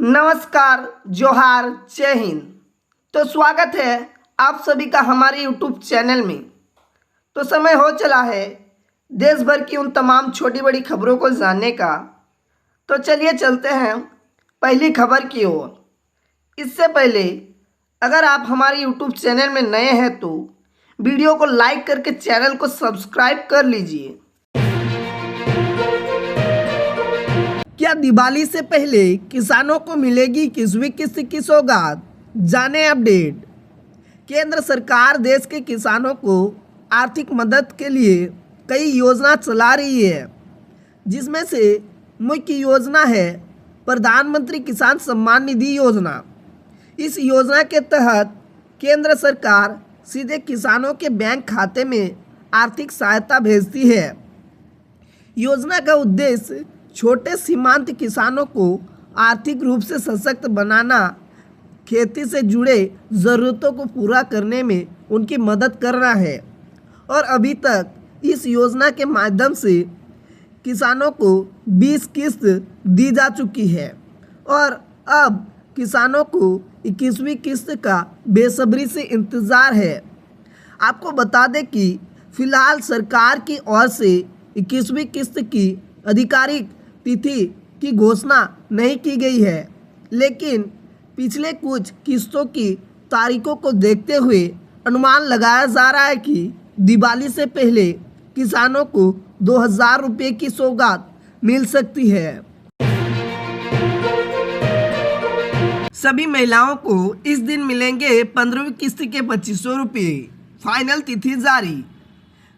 नमस्कार, जोहार, जय हिंद। तो स्वागत है आप सभी का हमारे यूट्यूब चैनल में। तो समय हो चला है देश भर की उन तमाम छोटी बड़ी खबरों को जानने का। तो चलिए चलते हैं पहली खबर की ओर। इससे पहले अगर आप हमारे यूट्यूब चैनल में नए हैं तो वीडियो को लाइक करके चैनल को सब्सक्राइब कर लीजिए। क्या दिवाली से पहले किसानों को मिलेगी 21वीं किस्त की सौगात? जाने अपडेट। केंद्र सरकार देश के किसानों को आर्थिक मदद के लिए कई योजना चला रही है, जिसमें से मुख्य योजना है प्रधानमंत्री किसान सम्मान निधि योजना। इस योजना के तहत केंद्र सरकार सीधे किसानों के बैंक खाते में आर्थिक सहायता भेजती है। योजना का उद्देश्य छोटे सीमांत किसानों को आर्थिक रूप से सशक्त बनाना, खेती से जुड़े ज़रूरतों को पूरा करने में उनकी मदद करना है। और अभी तक इस योजना के माध्यम से किसानों को 20 किस्त दी जा चुकी है और अब किसानों को 21वीं किस्त का बेसब्री से इंतज़ार है। आपको बता दें कि फ़िलहाल सरकार की ओर से 21वीं किस्त की आधिकारिक तिथि की घोषणा नहीं की गई है, लेकिन पिछले कुछ किस्तों की तारीखों को देखते हुए अनुमान लगाया जा रहा है कि दिवाली से पहले किसानों को 2000 रुपये की सौगात मिल सकती है। सभी महिलाओं को इस दिन मिलेंगे 15वीं किस्त के 2500 रुपये। फाइनल तिथि जारी।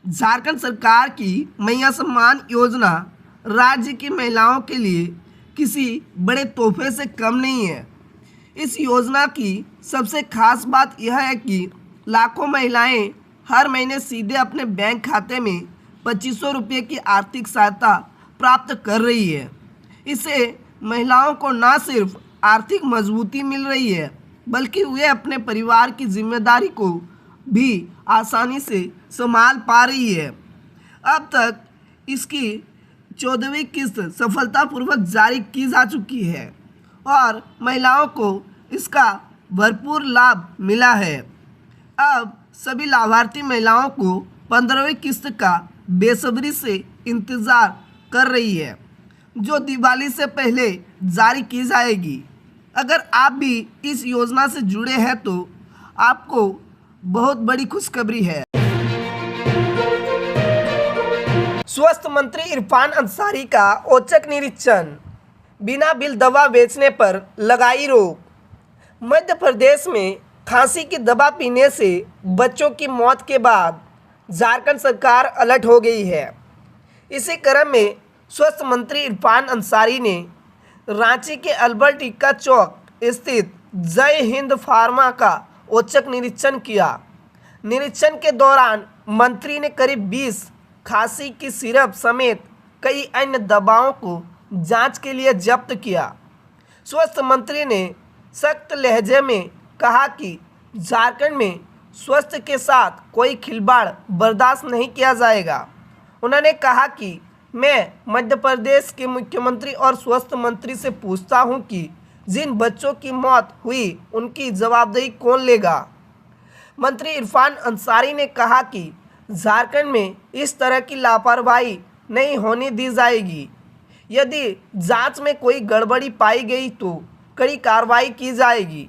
झारखंड सरकार की मैया सम्मान योजना राज्य की महिलाओं के लिए किसी बड़े तोहफे से कम नहीं है। इस योजना की सबसे खास बात यह है कि लाखों महिलाएं हर महीने सीधे अपने बैंक खाते में 2500 रुपये की आर्थिक सहायता प्राप्त कर रही है। इससे महिलाओं को न सिर्फ आर्थिक मजबूती मिल रही है, बल्कि वे अपने परिवार की जिम्मेदारी को भी आसानी से संभाल पा रही है। अब तक इसकी 14वीं किस्त सफलतापूर्वक जारी की जा चुकी है और महिलाओं को इसका भरपूर लाभ मिला है। अब सभी लाभार्थी महिलाओं को 15वीं किस्त का बेसब्री से इंतज़ार कर रही है, जो दिवाली से पहले जारी की जाएगी। अगर आप भी इस योजना से जुड़े हैं तो आपको बहुत बड़ी खुशखबरी है। स्वास्थ्य मंत्री इरफान अंसारी का औचक निरीक्षण। बिना बिल दवा बेचने पर लगाई रोक। मध्य प्रदेश में खांसी की दवा पीने से बच्चों की मौत के बाद झारखंड सरकार अलर्ट हो गई है। इसी क्रम में स्वास्थ्य मंत्री इरफान अंसारी ने रांची के अल्बर्ट एक्का चौक स्थित जय हिंद फार्मा का औचक निरीक्षण किया। निरीक्षण के दौरान मंत्री ने करीब 20 खांसी की सिरप समेत कई अन्य दवाओं को जांच के लिए जब्त किया। स्वास्थ्य मंत्री ने सख्त लहजे में कहा कि झारखंड में स्वास्थ्य के साथ कोई खिलवाड़ बर्दाश्त नहीं किया जाएगा। उन्होंने कहा कि मैं मध्य प्रदेश के मुख्यमंत्री और स्वास्थ्य मंत्री से पूछता हूं कि जिन बच्चों की मौत हुई उनकी जवाबदेही कौन लेगा। मंत्री इरफान अंसारी ने कहा कि झारखंड में इस तरह की लापरवाही नहीं होने दी जाएगी। यदि जांच में कोई गड़बड़ी पाई गई तो कड़ी कार्रवाई की जाएगी।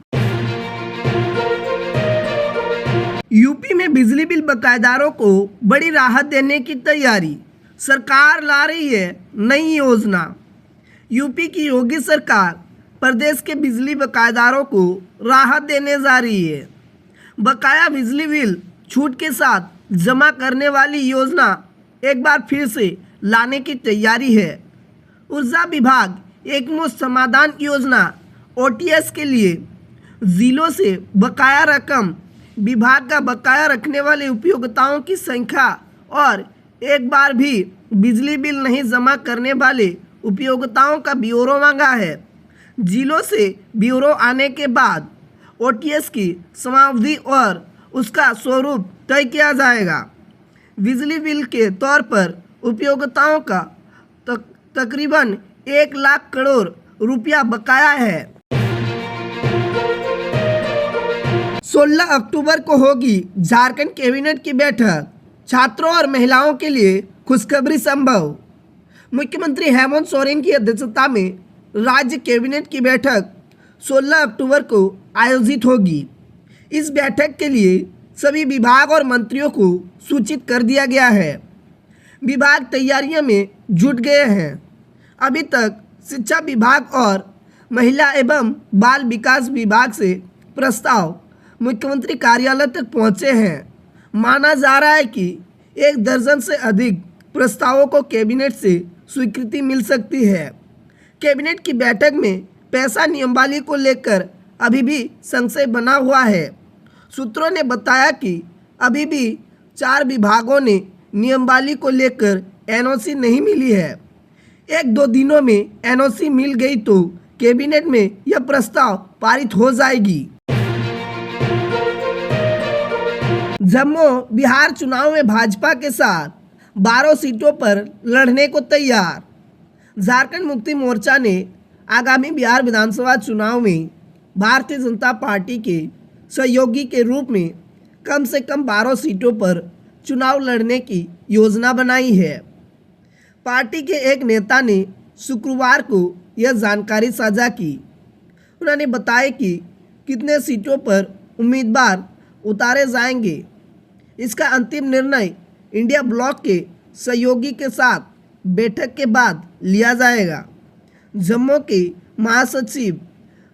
यूपी में बिजली बिल बकायेदारों को बड़ी राहत देने की तैयारी। सरकार ला रही है नई योजना। यूपी की योगी सरकार प्रदेश के बिजली बकायेदारों को राहत देने जा रही है। बकाया बिजली बिल छूट के साथ जमा करने वाली योजना एक बार फिर से लाने की तैयारी है। ऊर्जा विभाग एकमुश्त समाधान योजना OTS के लिए जिलों से बकाया रकम, विभाग का बकाया रखने वाले उपयोक्ताओं की संख्या और एक बार भी बिजली बिल नहीं जमा करने वाले उपयोक्ताओं का ब्यौरा मांगा है। जिलों से ब्यौरा आने के बाद OTS की समावधि और उसका स्वरूप तय किया जाएगा। बिजली बिल के तौर पर उपयोक्ताओं का तकरीबन 1 लाख करोड़ रुपया बकाया है। 16 अक्टूबर को होगी झारखंड कैबिनेट की बैठक, छात्रों और महिलाओं के लिए खुशखबरी संभव। मुख्यमंत्री हेमंत सोरेन की अध्यक्षता में राज्य कैबिनेट की बैठक 16 अक्टूबर को आयोजित होगी। इस बैठक के लिए सभी विभाग और मंत्रियों को सूचित कर दिया गया है। विभाग तैयारियों में जुट गए हैं। अभी तक शिक्षा विभाग और महिला एवं बाल विकास विभाग से प्रस्ताव मुख्यमंत्री कार्यालय तक पहुंचे हैं। माना जा रहा है कि 1 दर्जन से अधिक प्रस्तावों को कैबिनेट से स्वीकृति मिल सकती है। कैबिनेट की बैठक में पैसा नियमावली को लेकर अभी भी संशय बना हुआ है। सूत्रों ने बताया कि अभी भी 4 विभागों ने नियमावली को लेकर एनओसी नहीं मिली है। 1-2 दिनों में एनओसी मिल गई तो कैबिनेट में यह प्रस्ताव पारित हो जाएगी। जम्मू बिहार चुनाव में भाजपा के साथ 12 सीटों पर लड़ने को तैयार। झारखंड मुक्ति मोर्चा ने आगामी बिहार विधानसभा चुनाव में भारतीय जनता पार्टी के सहयोगी के रूप में कम से कम 12 सीटों पर चुनाव लड़ने की योजना बनाई है। पार्टी के एक नेता ने शुक्रवार को यह जानकारी साझा की। उन्होंने बताया कि कितने सीटों पर उम्मीदवार उतारे जाएंगे, इसका अंतिम निर्णय इंडिया ब्लॉक के सहयोगी के साथ बैठक के बाद लिया जाएगा। जम्मू के महासचिव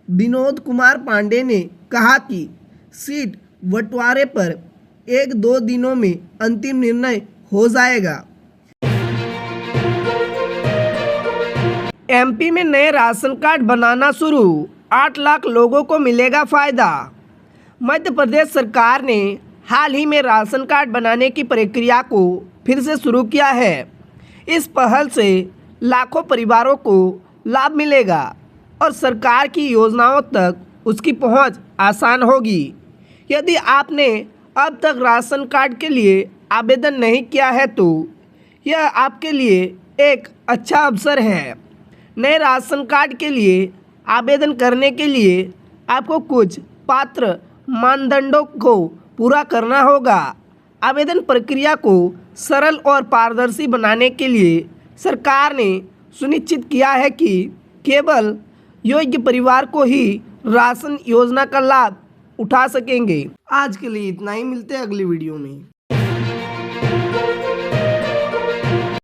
विनोद कुमार पांडे ने कहा कि सीट बंटवारे पर 1-2 दिनों में अंतिम निर्णय हो जाएगा। एमपी में नए राशन कार्ड बनाना शुरू, 8 लाख लोगों को मिलेगा फायदा। मध्य प्रदेश सरकार ने हाल ही में राशन कार्ड बनाने की प्रक्रिया को फिर से शुरू किया है। इस पहल से लाखों परिवारों को लाभ मिलेगा और सरकार की योजनाओं तक उसकी पहुंच आसान होगी। यदि आपने अब तक राशन कार्ड के लिए आवेदन नहीं किया है तो यह आपके लिए एक अच्छा अवसर है। नए राशन कार्ड के लिए आवेदन करने के लिए आपको कुछ पात्र मानदंडों को पूरा करना होगा। आवेदन प्रक्रिया को सरल और पारदर्शी बनाने के लिए सरकार ने सुनिश्चित किया है कि केवल योग्य परिवार को ही राशन योजना का लाभ उठा सकेंगे। आज के लिए इतना ही, मिलते हैं अगली वीडियो में।